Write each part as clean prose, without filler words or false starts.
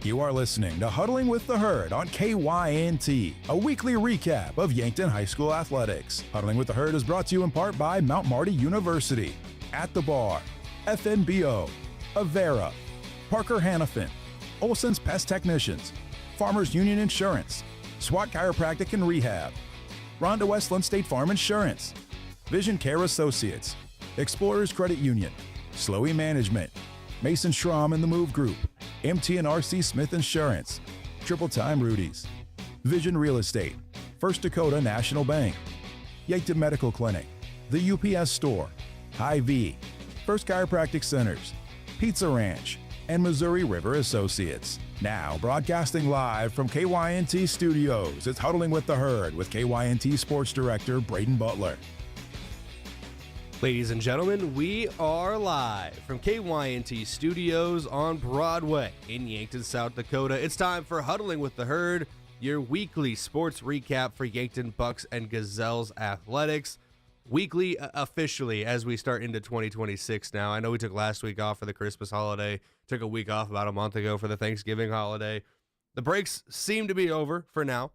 You are listening to Huddling with the Herd on KYNT, a weekly recap of Yankton High School athletics. Huddling with the Herd is brought to you in part by Mount Marty University, At the Bar, FNBO, Avera, Parker Hannafin, Olson's Pest Technicians, Farmers Union Insurance, SWAT Chiropractic and Rehab, Rhonda Westland State Farm Insurance, Vision Care Associates, Explorers Credit Union, Slowy Management, Mason Schramm and the Move Group, MT&RC Smith Insurance, Triple Time Rudy's, Vision Real Estate, First Dakota National Bank, Yankton Medical Clinic, the UPS Store, Hy-Vee, First Chiropractic Centers, Pizza Ranch, and Missouri River Associates. Now broadcasting live from KYNT Studios, it's Huddling with the Herd with KYNT Sports Director Brayden Butler. Ladies and gentlemen, we are live from KYNT Studios on Broadway in Yankton, South Dakota. It's time for Huddling with the Herd, your weekly sports recap for Yankton Bucks and Gazelles athletics. Weekly officially as we start into 2026 now. I know we took last week off for the Christmas holiday, took a week off about a month ago for the Thanksgiving holiday. The breaks seem to be over for now.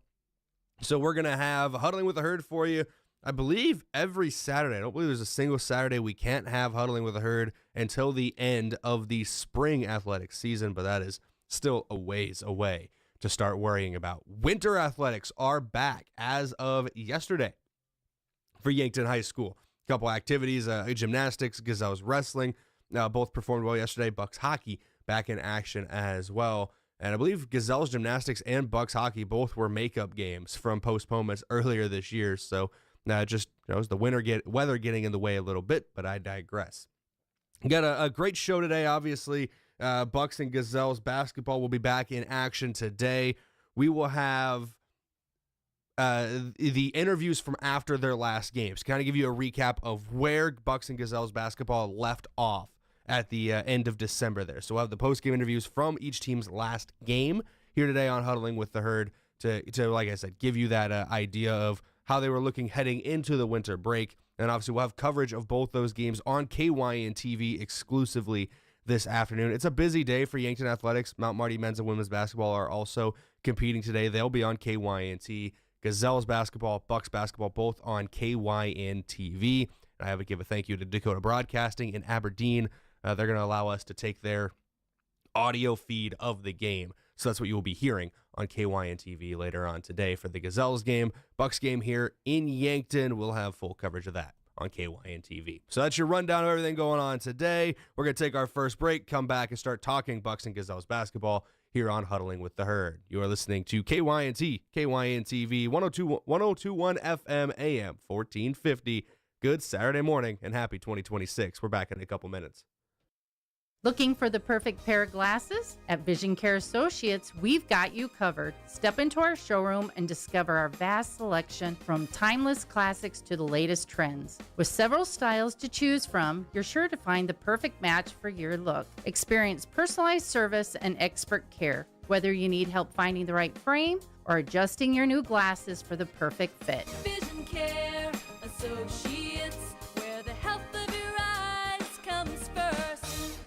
So we're going to have Huddling with the Herd for you, I believe, every Saturday. I don't believe there's a single Saturday we can't have Huddling with the Herd until the end of the spring athletics season, but that is still a ways away to start worrying about. Winter athletics are back as of yesterday for Yankton High School. A couple activities, gymnastics, Gazelles wrestling, both performed well yesterday. Bucks hockey back in action as well. And I believe Gazelles gymnastics and Bucks hockey both were makeup games from postponements earlier this year. So just the weather getting in the way a little bit, but I digress. Got a great show today, obviously. Bucks and Gazelles basketball will be back in action today. We will have the interviews from after their last games, kind of give you a recap of where Bucks and Gazelles basketball left off at the end of December there. So we'll have the post-game interviews from each team's last game here today on Huddling with the Herd to like I said, give you that idea of how they were looking heading into the winter break. And obviously we'll have coverage of both those games on KYN TV exclusively this afternoon. It's a busy day for Yankton athletics. Mount Marty men's and women's basketball are also competing today. They'll be on KYNT. Gazelles basketball, Bucks basketball, both on KYN TV. And I have to give a thank you to Dakota Broadcasting in Aberdeen. They're going to allow us to take their audio feed of the game. So that's what you will be hearing on KYN TV later on today for the Gazelles game. Bucks game here in Yankton. We'll have full coverage of that on KYN TV. So that's your rundown of everything going on today. We're going to take our first break, come back, and start talking Bucks and Gazelles basketball here on Huddling with the Herd. You are listening to KYNT, KYN TV, 1021 FM, AM 1450. Good Saturday morning and happy 2026. We're back in a couple minutes. Looking for the perfect pair of glasses? At Vision Care Associates, we've got you covered. Step into our showroom and discover our vast selection from timeless classics to the latest trends. With several styles to choose from, you're sure to find the perfect match for your look. Experience personalized service and expert care, whether you need help finding the right frame or adjusting your new glasses for the perfect fit. Vision Care Associates, where the health of your eyes comes first.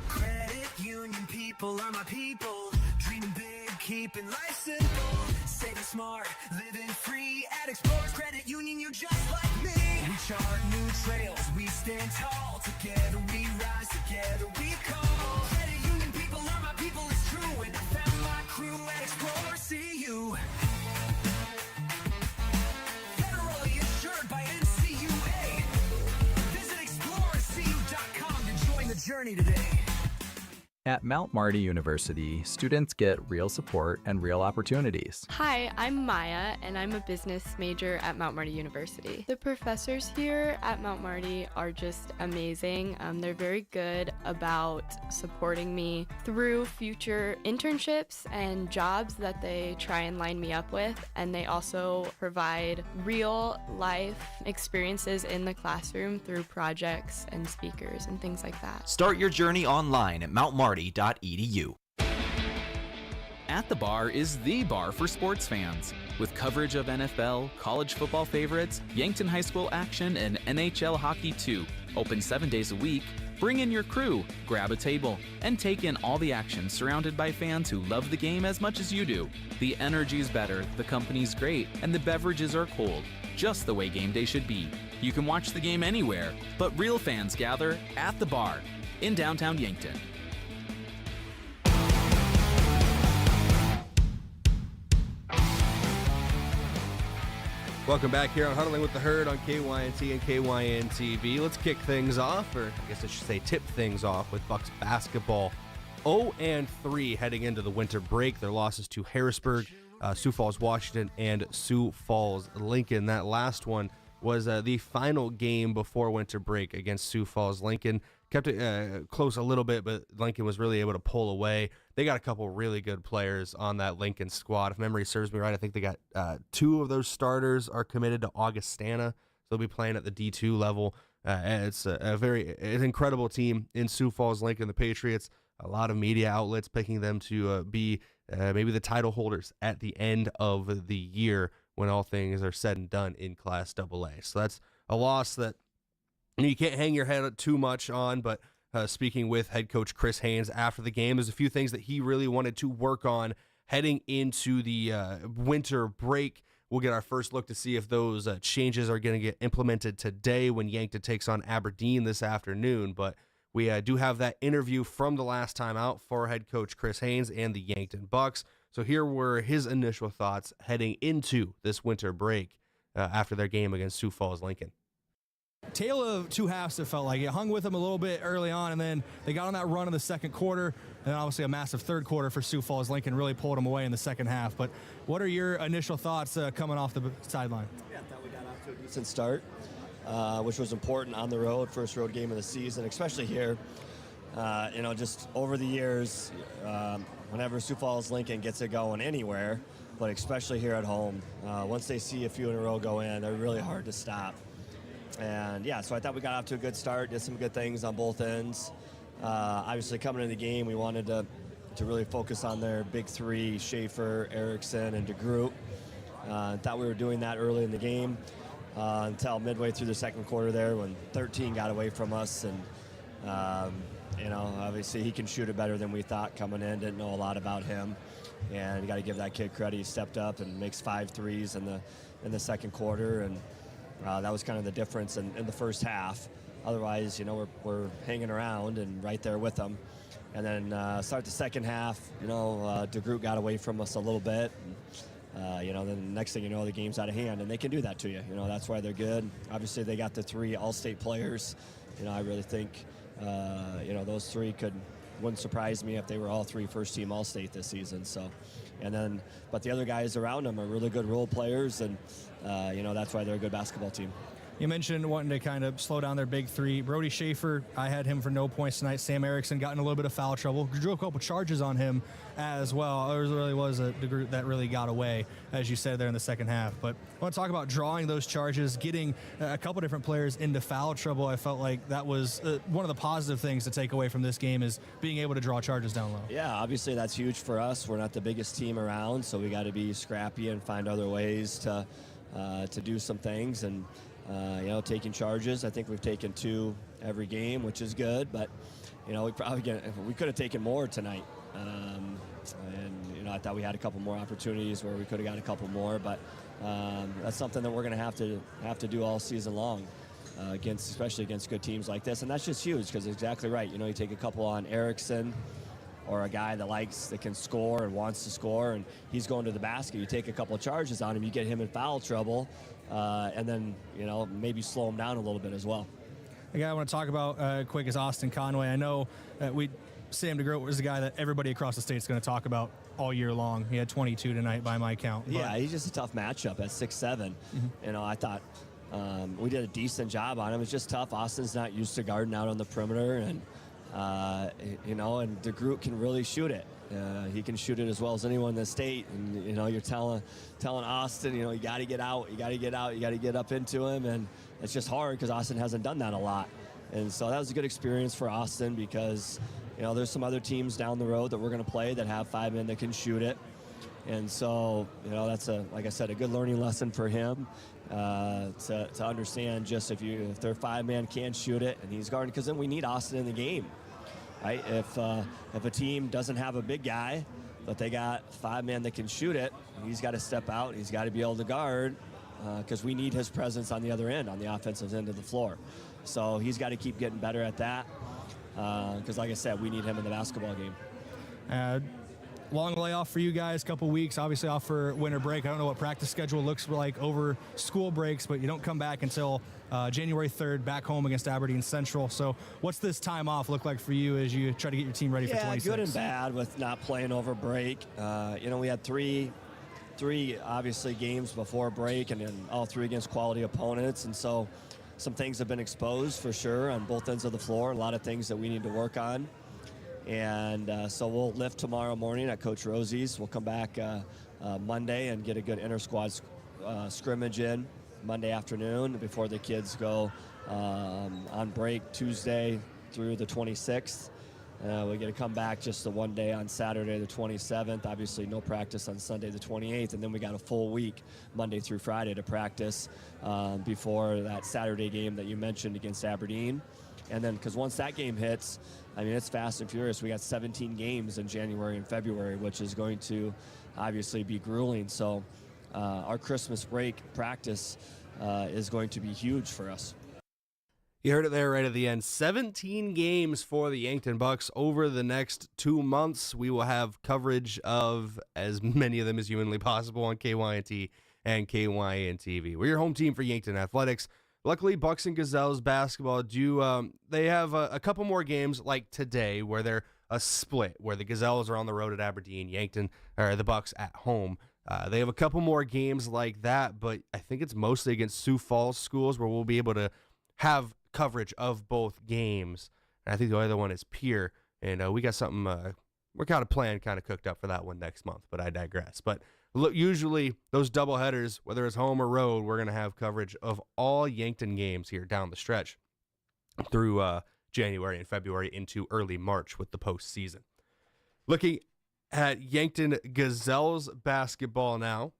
Credit union people are my people. Dreaming big, keeping life simple. Saving smart, living free. At Explorers Credit Union, you're just like me. We chart new trails, we stand tall. Together we rise, together we call. Credit union people are my people, it's true. And I found my crew at Explorers CU. Federally insured by NCUA. Visit explorerscu.com to join the journey today. At Mount Marty University, students get real support and real opportunities. Hi, I'm Maya, and I'm a business major at Mount Marty University. The professors here at Mount Marty are just amazing. They're very good about supporting me through future internships and jobs that they try and line me up with, and they also provide real life experiences in the classroom through projects and speakers and things like that. Start your journey online at mountmarty.edu. At the Bar is the bar for sports fans. With coverage of NFL, college football favorites, Yankton High School action, and NHL hockey too. Open 7 days a week. Bring in your crew, grab a table, and take in all the action surrounded by fans who love the game as much as you do. The energy's better, the company's great, and the beverages are cold, just the way game day should be. You can watch the game anywhere, but real fans gather at the Bar in downtown Yankton. Welcome back here on Huddling with the Herd on KYNT and KYN TV. Let's kick things off, or I guess I should say tip things off with Bucks basketball. 0-3 heading into the winter break. Their losses to Harrisburg, Sioux Falls, Washington, and Sioux Falls, Lincoln. That last one was the final game before winter break against Sioux Falls, Lincoln. Kept it close a little bit, but Lincoln was really able to pull away. They got a couple really good players on that Lincoln squad. If memory serves me right, I think they got 2 of those starters are committed to Augustana. So they'll be playing at the D2 level. It's an incredible team in Sioux Falls, Lincoln, the Patriots. A lot of media outlets picking them to be maybe the title holders at the end of the year when all things are said and done in Class AA. So that's a loss that you can't hang your head too much on, but speaking with head coach Chris Haynes after the game, there's a few things that he really wanted to work on heading into the winter break. We'll get our first look to see if those changes are going to get implemented today when Yankton takes on Aberdeen this afternoon. But we do have that interview from the last time out for head coach Chris Haynes and the Yankton Bucks. So here were his initial thoughts heading into this winter break after their game against Sioux Falls, Lincoln. Tale of two halves, it felt like. It hung with them a little bit early on, and then they got on that run in the second quarter, and then obviously a massive third quarter for Sioux Falls. Lincoln really pulled them away in the second half. But what are your initial thoughts coming off the sideline? Yeah, I thought we got off to a decent start, which was important on the road, first road game of the season, especially here. Just over the years, whenever Sioux Falls Lincoln gets it going anywhere, but especially here at home, once they see a few in a row go in, they're really hard to stop. And yeah, so I thought we got off to a good start, did some good things on both ends. Obviously coming into the game, we wanted to really focus on their big three, Schaefer, Erickson, and DeGroot. Thought we were doing that early in the game until midway through the second quarter there when 13 got away from us. And, obviously he can shoot it better than we thought coming in, didn't know a lot about him. And you got to give that kid credit. He stepped up and makes 5 threes in the second quarter. And that was kind of the difference in the first half. Otherwise, we're hanging around and right there with them. And then start the second half, DeGroot got away from us a little bit. And, then the next thing you know, the game's out of hand, and they can do that to you. That's why they're good. Obviously, they got the 3 all-state players. I really think, those 3 wouldn't surprise me if they were all 3 first-team all-state this season. So, but the other guys around them are really good role players, and that's why they're a good basketball team. You mentioned wanting to kind of slow down their big 3. Brody Schaefer, I had him for no points tonight. Sam Erickson got in a little bit of foul trouble. Drew a couple charges on him as well. There really was a group that really got away, as you said there in the second half. But I want to talk about drawing those charges, getting a couple different players into foul trouble. I felt like that was one of the positive things to take away from this game is being able to draw charges down low. Yeah, obviously that's huge for us. We're not the biggest team around, so we got to be scrappy and find other ways to do some things. And taking charges. I think we've taken 2 every game, which is good, but, we could have taken more tonight. I thought we had a couple more opportunities where we could have got a couple more, but that's something that we're going to have to do all season long, especially against good teams like this. And that's just huge because exactly right. You take a couple on Erickson or a guy that can score and wants to score, and he's going to the basket. You take a couple of charges on him, you get him in foul trouble, and then, maybe slow him down a little bit as well. The guy I want to talk about quick is Austin Conway. I know Sam DeGroot was the guy that everybody across the state is going to talk about all year long. He had 22 tonight by my count. Yeah, he's just a tough matchup at 6'7". Mm-hmm. I thought we did a decent job on him. It's just tough. Austin's not used to guarding out on the perimeter, and and DeGroot can really shoot it. He can shoot it as well as anyone in the state. And, you're telling Austin, you got to get out, you got to get up into him. And it's just hard because Austin hasn't done that a lot. And so that was a good experience for Austin because, there's some other teams down the road that we're going to play that have 5 men that can shoot it. And so, that's like I said, a good learning lesson for him to understand just if their 5-man can shoot it and he's guarding, because then we need Austin in the game, right? If a team doesn't have a big guy, but they got 5 men that can shoot it, he's got to step out. He's got to be able to guard because we need his presence on the other end, on the offensive end of the floor. So he's got to keep getting better at that because, like I said, we need him in the basketball game. Long layoff for you guys, couple weeks, obviously off for winter break. I don't know what practice schedule looks like over school breaks, but you don't come back until January 3rd, back home against Aberdeen Central. So what's this time off look like for you as you try to get your team ready for 26? Yeah, good and bad with not playing over break. We had three obviously games before break, and then all 3 against quality opponents, and so some things have been exposed for sure on both ends of the floor, a lot of things that we need to work on. And so we'll lift tomorrow morning at Coach Rosie's. We'll come back Monday and get a good inter-squad scrimmage in Monday afternoon before the kids go on break Tuesday through the 26th. We're going to come back just the one day on Saturday the 27th. Obviously no practice on Sunday the 28th. And then we got a full week, Monday through Friday, to practice before that Saturday game that you mentioned against Aberdeen. And then, because once that game hits, it's fast and furious. We got 17 games in January and February, which is going to obviously be grueling. So our Christmas break practice is going to be huge for us. You heard it there right at the end. 17 games for the Yankton Bucks over the next 2 months. We will have coverage of as many of them as humanly possible on KYNT and KYN TV. We're your home team for Yankton Athletics. Luckily, Bucks and Gazelles basketball they have a couple more games like today where they're a split, where the Gazelles are on the road at Aberdeen, Yankton, or the Bucks at home. They have a couple more games like that, but I think it's mostly against Sioux Falls schools where we'll be able to have coverage of both games. And I think the other one is Pier, and we got something, we're kind of plan kind of cooked up for that one next month, but I digress. But look, usually those doubleheaders, whether it's home or road, we're going to have coverage of all Yankton games here down the stretch through January and February into early March with the postseason. Looking at Yankton Gazelles basketball now,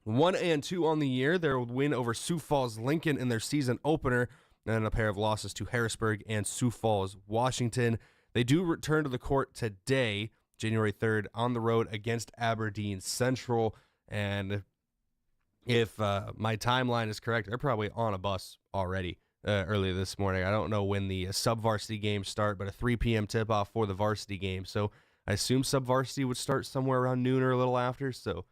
1-2 on the year. Their win over Sioux Falls Lincoln in their season opener, and then a pair of losses to Harrisburg and Sioux Falls Washington. They do return to the court today, January 3rd, on the road against Aberdeen Central. And if my timeline is correct, they're probably on a bus already early this morning. I don't know when the sub-varsity games start, but a 3 p.m. tip-off for the varsity game. So I assume sub-varsity would start somewhere around noon or a little after. So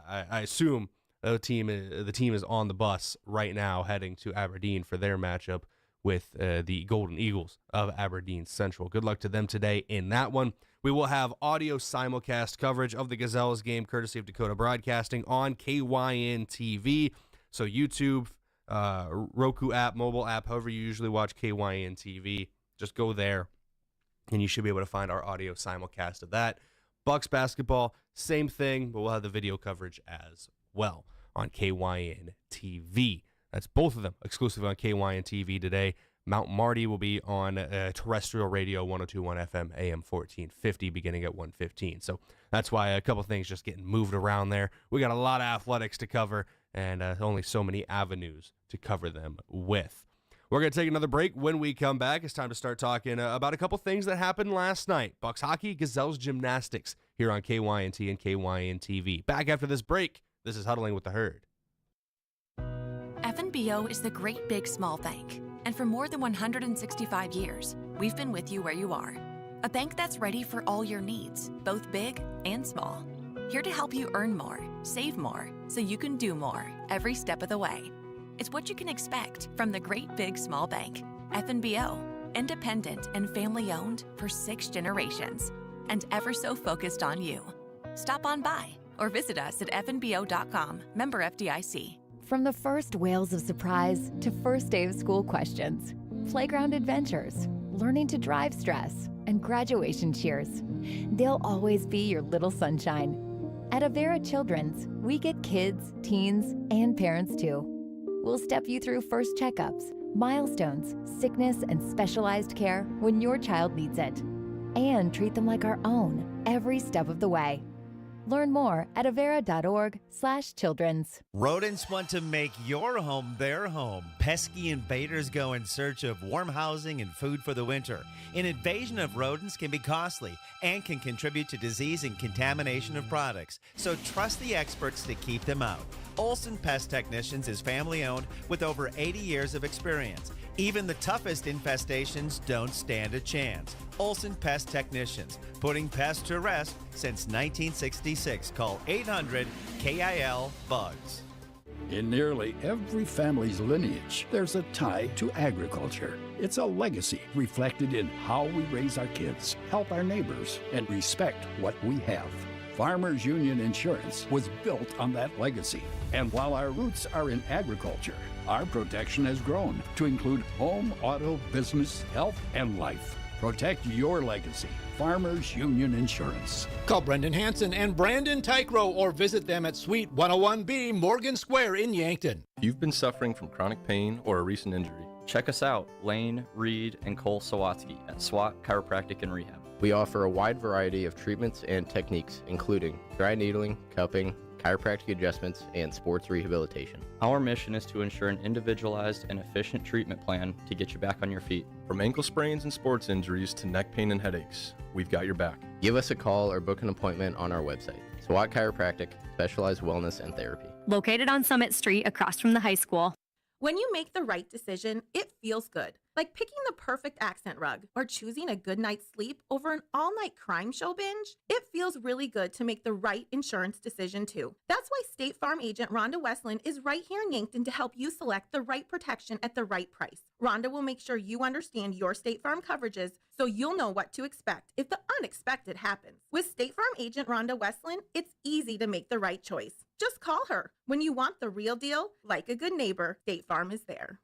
I assume the team is on the bus right now heading to Aberdeen for their matchup with the Golden Eagles of Aberdeen Central. Good luck to them today in that one. We will have audio simulcast coverage of the Gazelles game courtesy of Dakota Broadcasting on KYN TV. So YouTube, Roku app, mobile app, however you usually watch KYN TV, just go there and you should be able to find our audio simulcast of that. Bucks basketball, same thing, but we'll have the video coverage as well on KYN TV. That's both of them exclusively on KYN TV today. Mount Marty will be on terrestrial radio 102.1 FM AM 1450 beginning at 1:15. So that's why a couple things just getting moved around there. We got a lot of athletics to cover and only so many avenues to cover them with. We're going to take another break. When we come back, it's time to start talking about a couple things that happened last night. Bucks hockey, Gazelles gymnastics here on KYNT and KYN TV. Back after this break, this is Huddling with the Herd. FNBO is the great big small bank. And for more than 165 years, we've been with you where you are. A bank that's ready for all your needs, both big and small. Here to help you earn more, save more, so you can do more every step of the way. It's what you can expect from the great big small bank. FNBO, independent and family owned for 6 generations, and ever so focused on you. Stop on by or visit us at fnbo.com, member FDIC. From the first wails of surprise to first day of school questions, playground adventures, learning to drive stress, and graduation cheers, they'll always be your little sunshine. At Avera Children's, we get kids, teens, and parents too. We'll step you through first checkups, milestones, sickness, and specialized care when your child needs it. And treat them like our own every step of the way. Learn more at avera.org/children's. Rodents want to make your home their home. Pesky invaders go in search of warm housing and food for the winter. An invasion of rodents can be costly and can contribute to disease and contamination of products. So trust the experts to keep them out. Olson Pest Technicians is family-owned with over 80 years of experience. Even the toughest infestations don't stand a chance. Olson Pest Technicians, putting pests to rest since 1966. Call 800-KIL-BUGS. In nearly every family's lineage, there's a tie to agriculture. It's a legacy reflected in how we raise our kids, help our neighbors, and respect what we have. Farmers Union Insurance was built on that legacy. And while our roots are in agriculture, our protection has grown to include home, auto, business, health, and life. Protect your legacy. Farmers Union Insurance. Call Brendan Hansen and Brandon Tykrow or visit them at Suite 101B Morgan Square in Yankton. If you've been suffering from chronic pain or a recent injury, check us out, Lane, Reed, and Cole Sawatsky at SWAT Chiropractic and Rehab. We offer a wide variety of treatments and techniques, including dry needling, cupping, chiropractic adjustments, and sports rehabilitation. Our mission is to ensure an individualized and efficient treatment plan to get you back on your feet. From ankle sprains and sports injuries to neck pain and headaches, we've got your back. Give us a call or book an appointment on our website. SWAT Chiropractic, specialized wellness and therapy. Located on Summit Street across from the high school. When you make the right decision, it feels good. Like picking the perfect accent rug or choosing a good night's sleep over an all-night crime show binge. It feels really good to make the right insurance decision too. That's why State Farm agent Rhonda Westland is right here in Yankton to help you select the right protection at the right price. Rhonda will make sure you understand your State Farm coverages so you'll know what to expect if the unexpected happens. With State Farm agent Rhonda Westland, it's easy to make the right choice. Just call her. When you want the real deal, like a good neighbor, State Farm is there.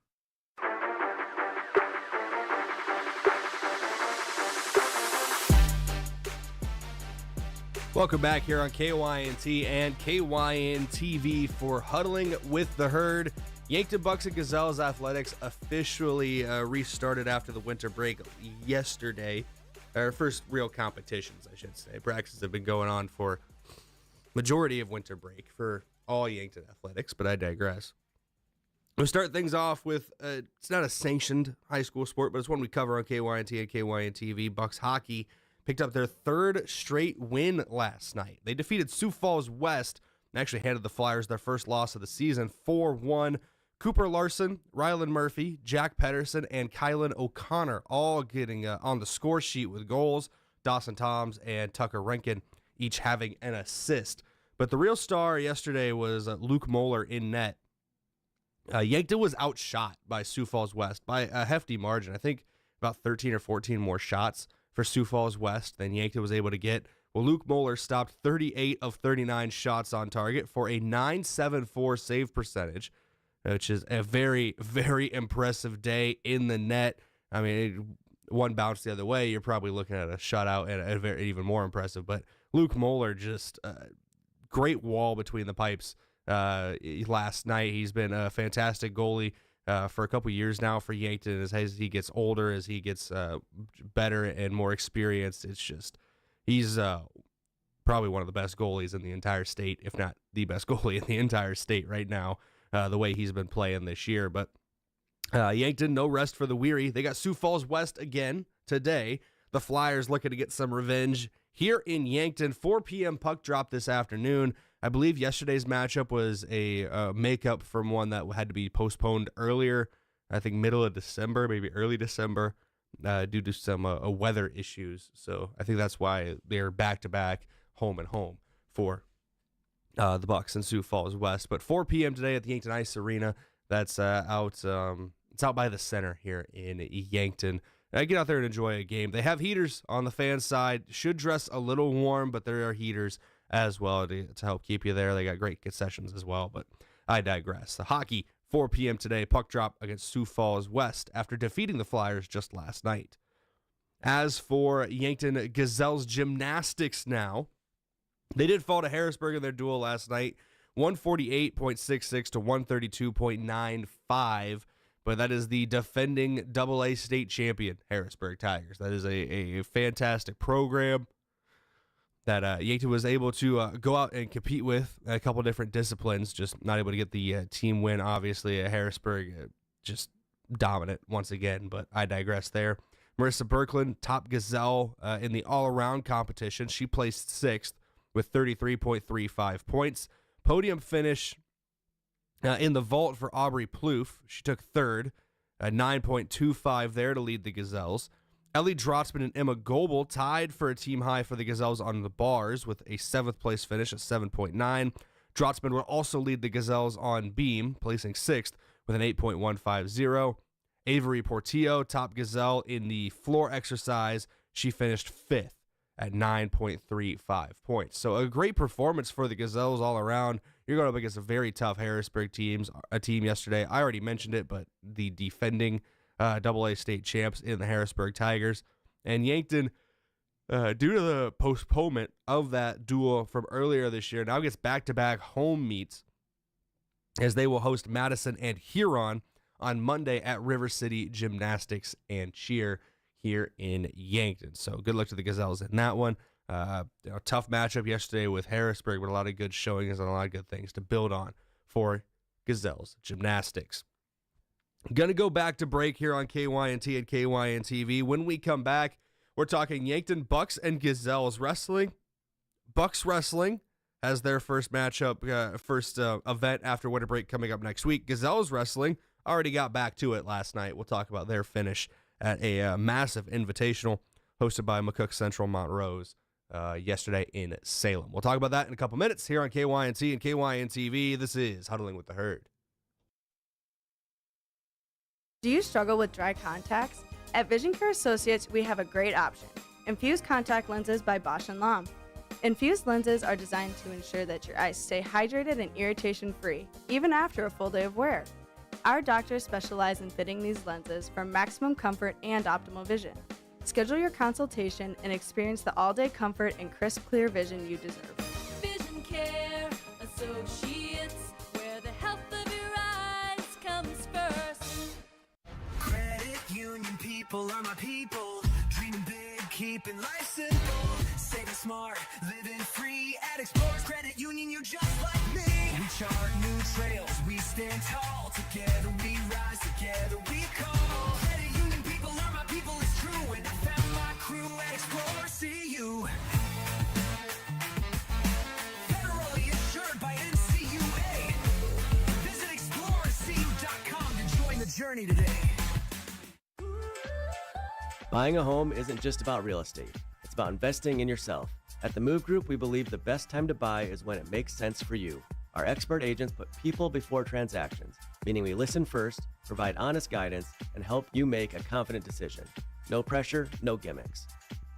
Welcome back here on KYNT and KYN TV for Huddling with the Herd. Yankton Bucks and Gazelles athletics officially restarted after the winter break yesterday. Our first real competitions, I should say. Practices have been going on for majority of winter break for all Yankton athletics, but I digress. We'll start things off with, it's not a sanctioned high school sport, but it's one we cover on KYNT and KYN TV. Bucks hockey picked up their third straight win last night. They defeated Sioux Falls West and actually handed the Flyers their first loss of the season, 4-1. Cooper Larson, Rylan Murphy, Jack Pedersen, and Kylan O'Connor all getting on the score sheet with goals. Dawson Toms and Tucker Rankin each having an assist. But the real star yesterday was Luke Moeller in net. Yankton was outshot by Sioux Falls West by a hefty margin. I think about 13 or 14 more shots for Sioux Falls West than Yankton was able to get. Well, Luke Moeller stopped 38 of 39 shots on target for a .974 save percentage, which is a very, very impressive day in the net. I mean, one bounce the other way, you're probably looking at a shutout and a very, even more impressive. But Luke Moeller just great wall between the pipes last night. He's been a fantastic goalie for a couple years now for Yankton. As he gets older, as he gets better and more experienced, it's just he's probably one of the best goalies in the entire state, if not the best goalie in the entire state right now, the way he's been playing this year. But Yankton, no rest for the weary. They got Sioux Falls West again today. The Flyers looking to get some revenge here in Yankton. 4 p.m. puck drop this afternoon. I believe yesterday's matchup was a makeup from one that had to be postponed earlier, I think middle of December, maybe early December, due to some weather issues. So I think that's why they're back-to-back home and home for the Bucks and Sioux Falls West. But 4 p.m. today at the Yankton Ice Arena. That's it's out by the center here in Yankton. Get out there and enjoy a game. They have heaters on the fan side. Should dress a little warm, but there are heaters as well to help keep you there. They got great concessions as well, but I digress. The hockey, 4 p.m. today, puck drop against Sioux Falls West after defeating the Flyers just last night. As for Yankton Gazelles gymnastics now, they did fall to Harrisburg in their duel last night, 148.66 to 132.95. but that is the defending AA state champion Harrisburg Tigers. That is a fantastic program that Yankton was able to go out and compete with a couple different disciplines, just not able to get the team win. Obviously, Harrisburg just dominant once again, but I digress there. Marissa Berkland, top Gazelle in the all-around competition. She placed 6th with 33.35 points. Podium finish in the vault for Aubrey Plouffe. She took 3rd, 9.25 there to lead the Gazelles. Ellie Drotzman and Emma Goebel tied for a team high for the Gazelles on the bars with a 7th place finish at 7.9. Drotzman will also lead the Gazelles on beam, placing 6th with an 8.150. Avery Portillo, top Gazelle in the floor exercise. She finished 5th at 9.35 points. So a great performance for the Gazelles all around. You're going up against a very tough Harrisburg team yesterday. I already mentioned it, but the defending AA state champs in the Harrisburg Tigers. And Yankton, due to the postponement of that duel from earlier this year, now gets back-to-back home meets as they will host Madison and Huron on Monday at River City Gymnastics and Cheer here in Yankton. So good luck to the Gazelles in that one. Tough matchup yesterday with Harrisburg, but a lot of good showings and a lot of good things to build on for Gazelles Gymnastics. Going to go back to break here on KYNT and KYNTV. When we come back, we're talking Yankton Bucks and Gazelles wrestling. Bucks wrestling has their first matchup, first event after winter break coming up next week. Gazelles wrestling already got back to it last night. We'll talk about their finish at a massive invitational hosted by McCook Central Montrose yesterday in Salem. We'll talk about that in a couple minutes here on KYNT and KYNTV. This is Huddling with the Herd. Do you struggle with dry contacts? At Vision Care Associates, we have a great option. Infused contact lenses by Bosch & Lomb. Infused lenses are designed to ensure that your eyes stay hydrated and irritation-free, even after a full day of wear. Our doctors specialize in fitting these lenses for maximum comfort and optimal vision. Schedule your consultation and experience the all-day comfort and crisp, clear vision you deserve. Vision Care Associates, where the health of your eyes comes first. Credit union people are my people. Dreaming big, keeping life simple. Saving smart, living free. At Explorers Credit Union, you're just like me. We chart new trails, we stand tall. Together we rise, together we call. Credit union people are my people, it's true. And I found my crew at Explorers CU. Federally insured by NCUA. Visit ExplorerCU.com to join the journey today. Buying a home isn't just about real estate. It's about investing in yourself. At the Move Group, we believe the best time to buy is when it makes sense for you. Our expert agents put people before transactions, meaning we listen first, provide honest guidance, and help you make a confident decision. No pressure, no gimmicks.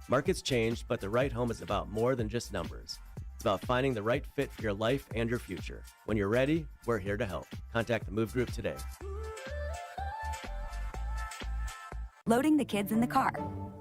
Markets change, but the right home is about more than just numbers. It's about finding the right fit for your life and your future. When you're ready, we're here to help. Contact the Move Group today. Loading the kids in the car,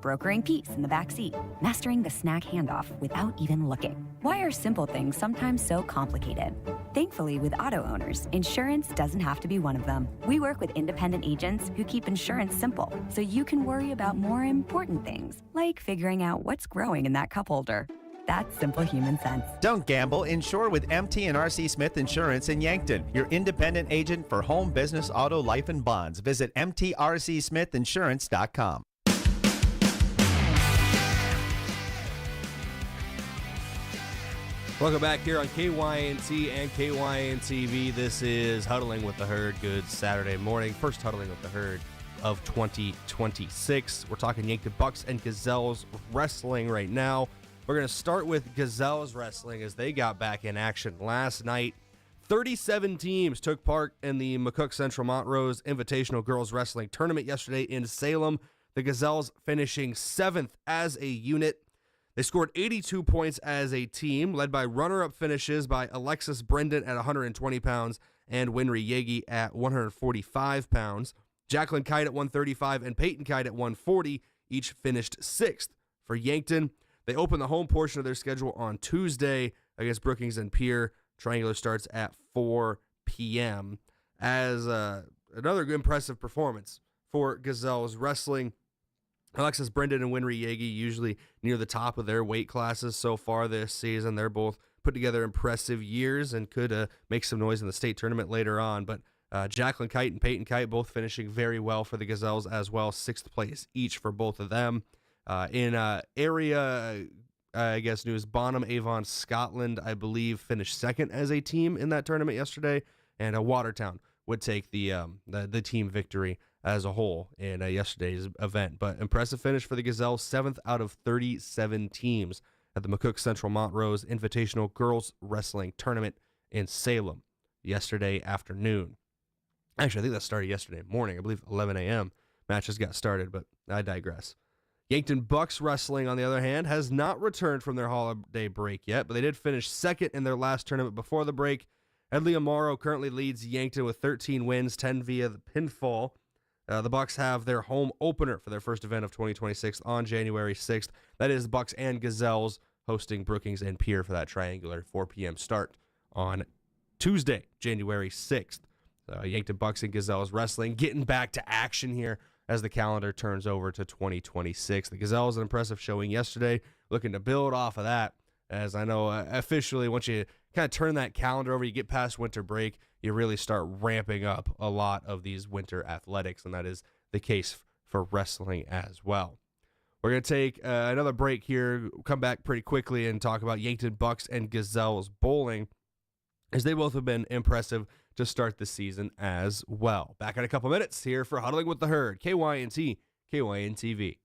brokering peace in the back seat, mastering the snack handoff without even looking. Why are simple things sometimes so complicated? Thankfully, with auto owners, insurance doesn't have to be one of them. We work with independent agents who keep insurance simple, so you can worry about more important things, like figuring out what's growing in that cup holder. That's simple human sense. Don't gamble. Insure with MT and RC Smith Insurance in Yankton, your independent agent for home, business, auto, life, and bonds. Visit mtrcsmithinsurance.com. Welcome back here on KYNT and KYNTV. This is Huddling with the Herd. Good Saturday morning. First Huddling with the Herd of 2026. We're talking Yankton Bucks and Gazelles wrestling right now. We're going to start with Gazelles wrestling as they got back in action last night. 37 teams took part in the McCook Central Montrose Invitational Girls Wrestling Tournament yesterday in Salem. The Gazelles finishing 7th as a unit. They scored 82 points as a team, led by runner-up finishes by Alexis Brendan at 120 pounds and Winry Yegi at 145 pounds. Jacqueline Kite at 135 and Peyton Kite at 140, each finished 6th. For Yankton, they open the home portion of their schedule on Tuesday against Brookings and Pier. Triangular starts at 4 p.m. As another impressive performance for Gazelles wrestling. Alexis Brayden and Winry Yagi usually near the top of their weight classes so far this season. They're both put together impressive years and could make some noise in the state tournament later on. But Jacqueline Kite and Peyton Kite both finishing very well for the Gazelles as well. 6th place each for both of them. In area, I guess, news, Bonham Avon Scotland, I believe, finished 2nd as a team in that tournament yesterday. And Watertown would take the team victory as a whole in yesterday's event. But impressive finish for the Gazelles, 7th out of 37 teams at the McCook Central Montrose Invitational Girls Wrestling Tournament in Salem yesterday afternoon. Actually, I think that started yesterday morning. I believe 11 a.m. matches got started, but I digress. Yankton Bucks Wrestling, on the other hand, has not returned from their holiday break yet, but they did finish 2nd in their last tournament before the break. Edley Amaro currently leads Yankton with 13 wins, 10 via the pinfall. The Bucks have their home opener for their first event of 2026 on January 6th. That is Bucks and Gazelles hosting Brookings and Pierre for that triangular 4 p.m. start on Tuesday, January 6th. Yankton Bucks and Gazelles Wrestling getting back to action here as the calendar turns over to 2026. The Gazelles, an impressive showing yesterday, looking to build off of that, as I know officially once you kind of turn that calendar over, you get past winter break, you really start ramping up a lot of these winter athletics, and that is the case for wrestling as well. We're going to take another break here, come back pretty quickly and talk about Yankton Bucks and Gazelles bowling, as they both have been impressive to start the season as well. Back in a couple minutes here for Huddling with the Herd, KYNT, KYNTV.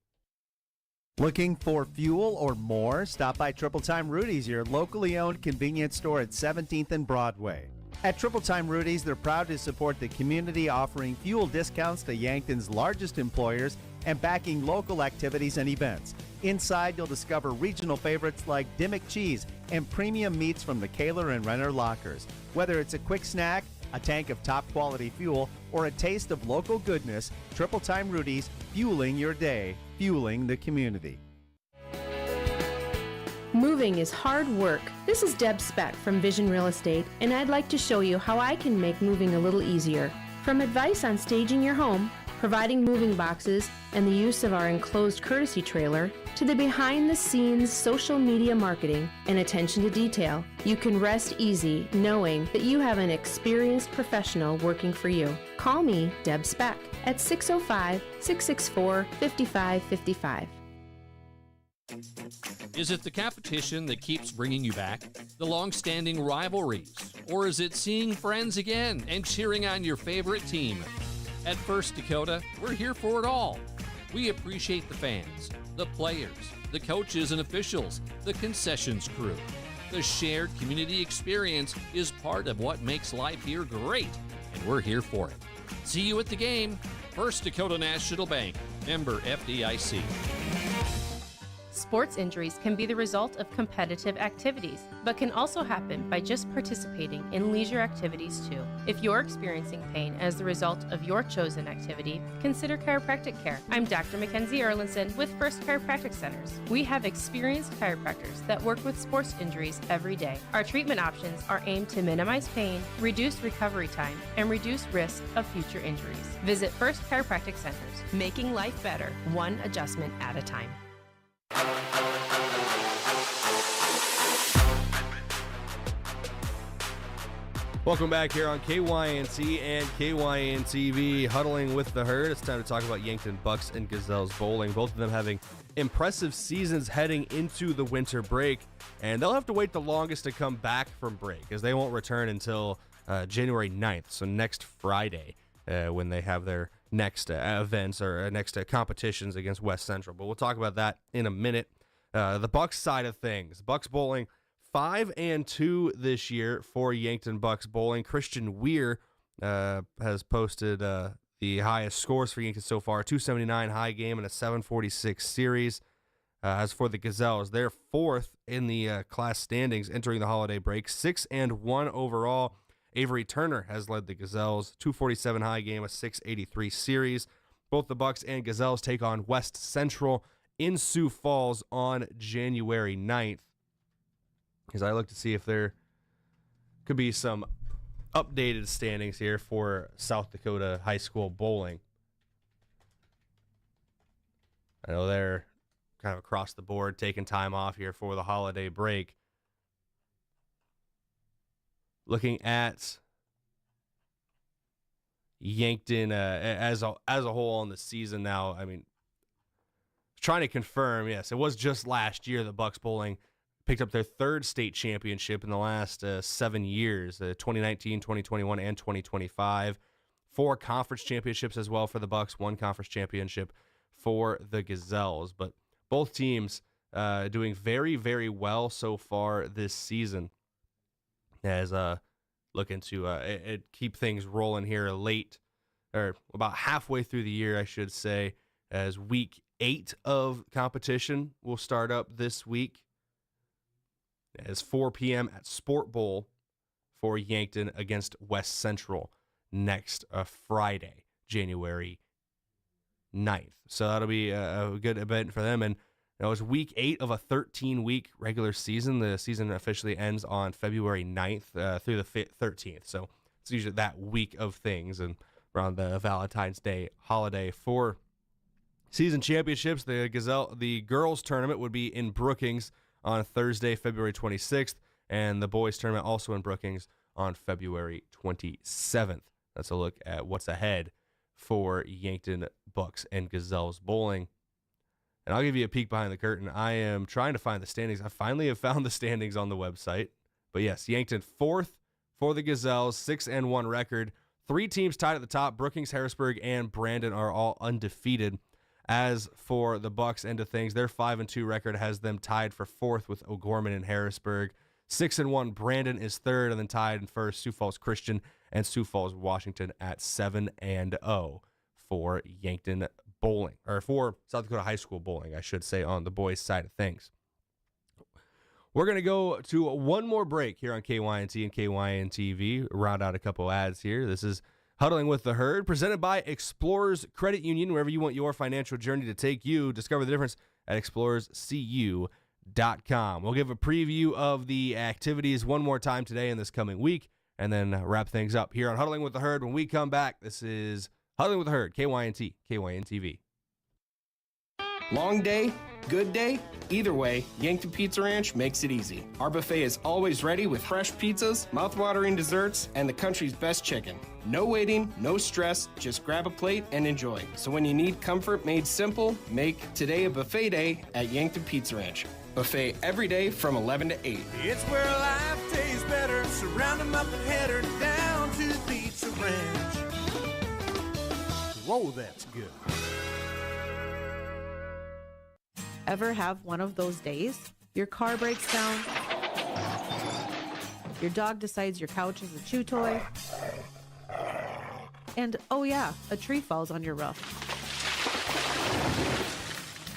Looking for fuel or more? Stop by Triple Time Rudy's, your locally owned convenience store at 17th and Broadway. At Triple Time Rudy's, they're proud to support the community, offering fuel discounts to Yankton's largest employers and backing local activities and events. Inside, you'll discover regional favorites like Dimmick Cheese and premium meats from the Kaler and Renner lockers. Whether it's a quick snack, a tank of top-quality fuel, or a taste of local goodness, Triple Time Rudy's, fueling your day, fueling the community. Moving is hard work. This is Deb Speck from Vision Real Estate, and I'd like to show you how I can make moving a little easier. From advice on staging your home, providing moving boxes, and the use of our enclosed courtesy trailer, to the behind-the-scenes social media marketing and attention to detail, you can rest easy knowing that you have an experienced professional working for you. Call me, Deb Speck, at 605-664-5555. Is it the competition that keeps bringing you back? The long-standing rivalries? Or is it seeing friends again and cheering on your favorite team? At First Dakota, we're here for it all. We appreciate the fans, the players, the coaches and officials, the concessions crew. The shared community experience is part of what makes life here great, and we're here for it. See you at the game. First Dakota National Bank, member FDIC. Sports injuries can be the result of competitive activities, but can also happen by just participating in leisure activities too. If you're experiencing pain as the result of your chosen activity, consider chiropractic care. I'm Dr. Mackenzie Erlinson with First Chiropractic Centers. We have experienced chiropractors that work with sports injuries every day. Our treatment options are aimed to minimize pain, reduce recovery time, and reduce risk of future injuries. Visit First Chiropractic Centers, making life better, one adjustment at a time. Welcome back here on KYNT and KYNTV, Huddling with the Herd. It's time to talk about Yankton Bucks and Gazelles bowling, both of them having impressive seasons heading into the winter break, and they'll have to wait the longest to come back from break, as they won't return until January 9th, so next Friday, when they have their next events or next competitions against West Central. But we'll talk about that in a minute. The Bucks side of things, Bucks bowling 5-2 this year for Yankton Bucks bowling. Christian Weir has posted the highest scores for Yankton so far, a 279 high game and a 746 series. As for the Gazelles, they're 4th in the class standings entering the holiday break, 6-1 overall. Avery Turner has led the Gazelles, 247 high game, a 683 series. Both the Bucks and Gazelles take on West Central in Sioux Falls on January 9th. As I look to see if there could be some updated standings here for South Dakota high school bowling. I know they're kind of across the board taking time off here for the holiday break. Looking at Yankton as a whole on the season now, I mean, trying to confirm, yes, it was just last year that Bucks bowling picked up their third state championship in the last 7 years, 2019, 2021, and 2025. 4 conference championships as well for the Bucks, 1 conference championship for the Gazelles. But both teams doing very, very well so far this season as looking to keep things rolling here late, or about halfway through the year, I should say, as week 8 of competition will start up this week. As 4 p.m. at Sport Bowl for Yankton against West Central next Friday, January 9th. So that'll be a good event for them. And it was week 8 of a 13-week regular season. The season officially ends on February 9th through the 13th. So it's usually that week of things, and around the Valentine's Day holiday for season championships. The girls tournament would be in Brookings on Thursday, February 26th, and the boys tournament also in Brookings on February 27th. That's a look at what's ahead for Yankton Bucks and Gazelles bowling. And I'll give you a peek behind the curtain. I am trying to find the standings. I finally have found the standings on the website. But yes, Yankton 4th for the Gazelles, 6-1 record. 3 teams tied at the top. Brookings, Harrisburg, and Brandon are all undefeated. As for the Bucks end of things, their 5-2 record has them tied for 4th with O'Gorman and Harrisburg. 6-1, Brandon is 3rd, and then tied in 1st, Sioux Falls Christian and Sioux Falls Washington at 7-0 for Yankton bowling, or for South Dakota high school bowling, I should say, on the boys' side of things. We're going to go to one more break here on KYNT and KYN-TV, round out a couple ads here. This is Huddling with the Herd, presented by Explorers Credit Union. Wherever you want your financial journey to take you, discover the difference at explorerscu.com. We'll give a preview of the activities one more time today and this coming week, and then wrap things up here on Huddling with the Herd. When we come back, this is Huddling with the Herd, KYNT, KYN-TV. Long day, good day, either way, Yankton Pizza Ranch makes it easy. Our buffet is always ready with fresh pizzas, mouth-watering desserts, and the country's best chicken. No waiting, no stress, just grab a plate and enjoy. So when you need comfort made simple, make today a buffet day at Yankton Pizza Ranch. Buffet every day from 11 to 8. It's where life tastes better. Surround 'em up and head her down to the Pizza Ranch. Whoa, that's good. Ever have one of those days? Your car breaks down, your dog decides your couch is a chew toy, and oh yeah, a tree falls on your roof.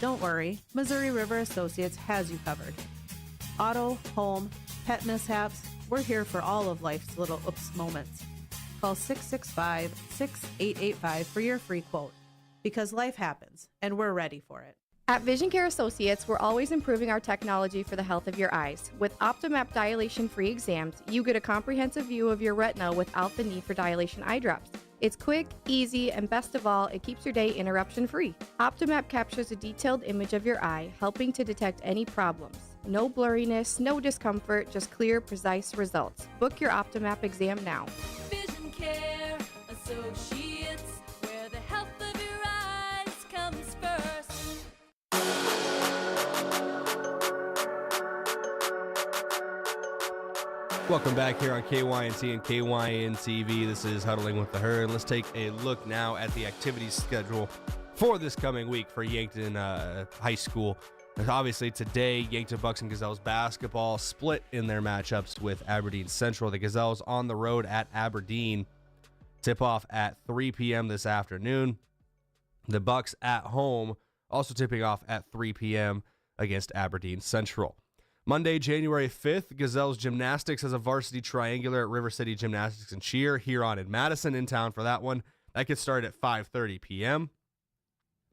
Don't worry, Missouri River Associates has you covered. Auto, home, pet mishaps, we're here for all of life's little oops moments. Call 665-6885 for your free quote, because life happens, and we're ready for it. At Vision Care Associates, we're always improving our technology for the health of your eyes. With OptiMap dilation-free exams, you get a comprehensive view of your retina without the need for dilation eye drops. It's quick, easy, and best of all, it keeps your day interruption-free. OptiMap captures a detailed image of your eye, helping to detect any problems. No blurriness, no discomfort, just clear, precise results. Book your OptiMap exam now. Vision Care Associates, where the health of your eyes comes first. Welcome back here on KYNT and KYN-TV. This is Huddling with the Herd. Let's take a look now at the activities schedule for this coming week for Yankton High School. Obviously, today, Yankton Bucks and Gazelles basketball split in their matchups with Aberdeen Central. The Gazelles on the road at Aberdeen. Tip-off at 3 p.m. this afternoon. The Bucks at home also tipping off at 3 p.m. against Aberdeen Central. Monday, January 5th, Gazelles Gymnastics has a varsity triangular at River City Gymnastics and Cheer here on in Madison, in town for that one. That gets started at 5:30 p.m.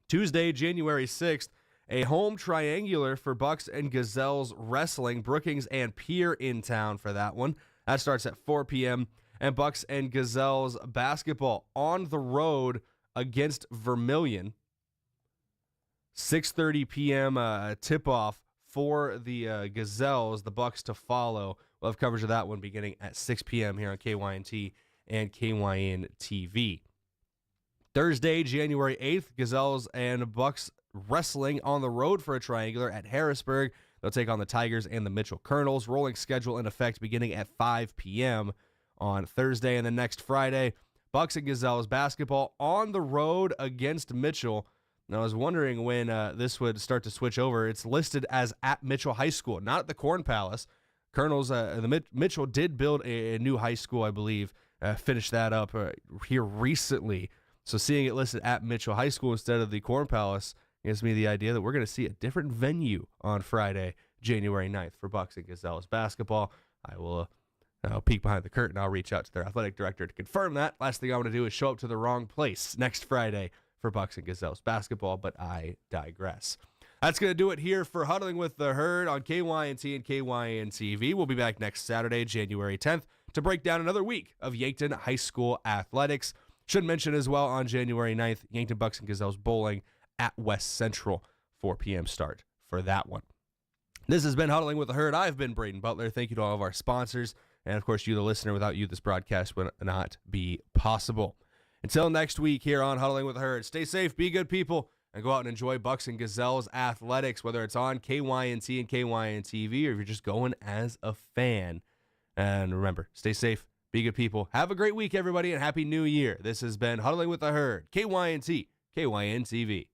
Tuesday, January 6th, a home triangular for Bucks and Gazelles Wrestling, Brookings and Pierre in town for that one. That starts at 4 p.m. and Bucks and Gazelles basketball on the road against Vermilion. 6:30 p.m. Tip-off for the Gazelles, the Bucks to follow. We'll have coverage of that one beginning at 6 p.m. here on KYNT and KYN TV. Thursday, January 8th, Gazelles and Bucks wrestling on the road for a triangular at Harrisburg. They'll take on the Tigers and the Mitchell Colonels. Rolling schedule in effect beginning at 5 p.m. on Thursday. And then next Friday, Bucks and Gazelles basketball on the road against Mitchell. And I was wondering when this would start to switch over. It's listed as at Mitchell High School, not at the Corn Palace. Colonels, Mitchell did build a new high school, I believe, finished that up here recently. So seeing it listed at Mitchell High School instead of the Corn Palace gives me the idea that we're going to see a different venue on Friday, January 9th for Bucks and Gazelles basketball. I will peek behind the curtain. I'll reach out to their athletic director to confirm that. Last thing I want to do is show up to the wrong place next Friday for Bucks and Gazelles basketball, but I digress. That's going to do it here for Huddling with the Herd on KYNT and KYN TV. We'll be back next Saturday, January 10th, to break down another week of Yankton High School athletics. Should mention as well on January 9th, Yankton Bucks and Gazelles bowling at West Central, 4 p.m. start for that one. This has been Huddling with the Herd. I've been Brayden Butler. Thank you to all of our sponsors. And, of course, you, the listener. Without you, this broadcast would not be possible. Until next week here on Huddling with the Herd, stay safe, be good people, and go out and enjoy Bucks and Gazelles athletics, whether it's on KYNT and KYN TV or if you're just going as a fan. And remember, stay safe, be good people. Have a great week, everybody, and Happy New Year. This has been Huddling with the Herd, KYNT, KYN TV.